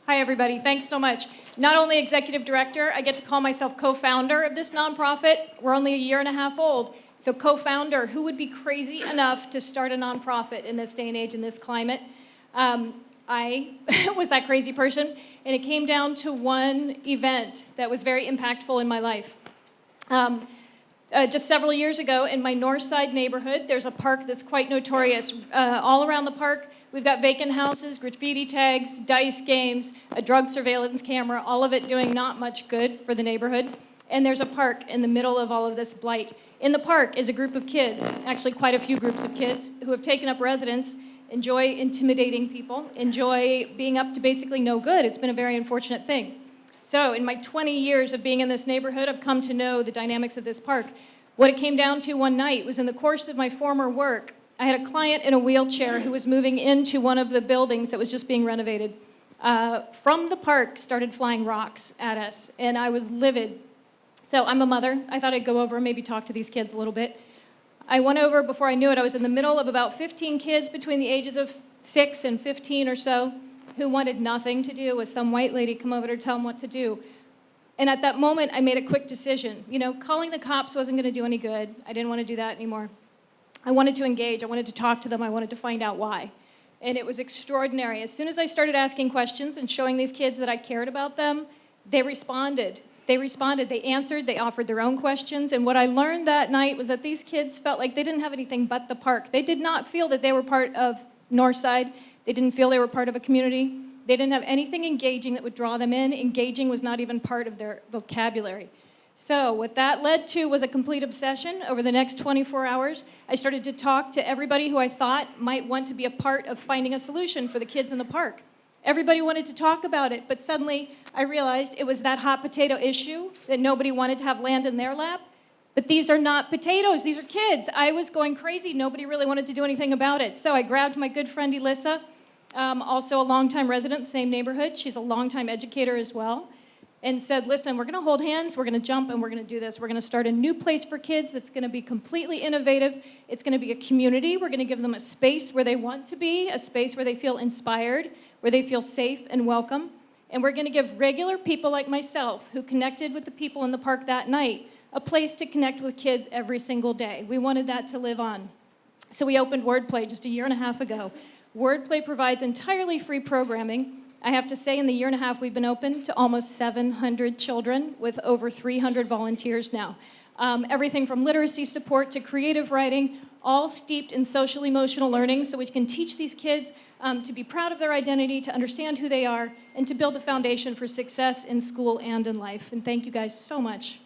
Hi, everybody. Thanks so much. Not only executive director, I get to call myself co-founder of this nonprofit. We're only a year and a half old. So co-founder, who would be crazy enough to start a nonprofit in this day and age, in this climate? I was that crazy person, and it came down to one event that was very impactful in my life. Just several years ago, in my north side neighborhood, there's a park that's quite notorious. All around the park, we've got vacant houses, graffiti tags, dice games, a drug surveillance camera, all of it doing not much good for the neighborhood. And there's a park in the middle of all of this blight. In the park is a group of kids, actually quite a few groups of kids, who have taken up residence, enjoy intimidating people, enjoy being up to basically no good. It's been a very unfortunate thing. So in my 20 years of being in this neighborhood, I've come to know the dynamics of this park. What it came down to one night was in the course of my former work, I had a client in a wheelchair who was moving into one of the buildings that was just being renovated. From the park started flying rocks at us, and I was livid. So I'm a mother. I thought I'd go over and maybe talk to these kids a little bit. I went over, before I knew it, I was in the middle of about 15 kids between the ages of 6 and 15 or so, who wanted nothing to do with some white lady come over to tell them what to do. And at that moment, I made a quick decision. You know, calling the cops wasn't going to do any good. I didn't want to do that anymore. I wanted to engage. I wanted to talk to them. I wanted to find out why. And it was extraordinary. As soon as I started asking questions and showing these kids that I cared about them, they responded. They answered, they offered their own questions. And what I learned that night was that these kids felt like they didn't have anything but the park. They did not feel that they were part of Northside. They didn't feel they were part of a community. They didn't have anything engaging that would draw them in. Engaging was not even part of their vocabulary. So what that led to was a complete obsession. Over the next 24 hours, I started to talk to everybody who I thought might want to be a part of finding a solution for the kids in the park. Everybody wanted to talk about it, but suddenly I realized it was that hot potato issue that nobody wanted to have land in their lap. But these are not potatoes, these are kids. I was going crazy. Nobody really wanted to do anything about it. So I grabbed my good friend Elissa, also a longtime resident, same neighborhood. She's a longtime educator as well, and said, listen, we're gonna hold hands, we're gonna jump, and we're gonna do this. We're gonna start a new place for kids that's gonna be completely innovative. It's gonna be a community. We're gonna give them a space where they want to be, a space where they feel inspired, where they feel safe and welcome. And we're gonna give regular people like myself, who connected with the people in the park that night, a place to connect with kids every single day. We wanted that to live on. So we opened Wordplay just a year and a half ago. Wordplay provides entirely free programming. I have to say, in the year and a half we've been open, to almost 700 children with over 300 volunteers now. Everything from literacy support to creative writing, all steeped in social emotional learning, so we can teach these kids to be proud of their identity, to understand who they are, and to build a foundation for success in school and in life. And thank you guys so much.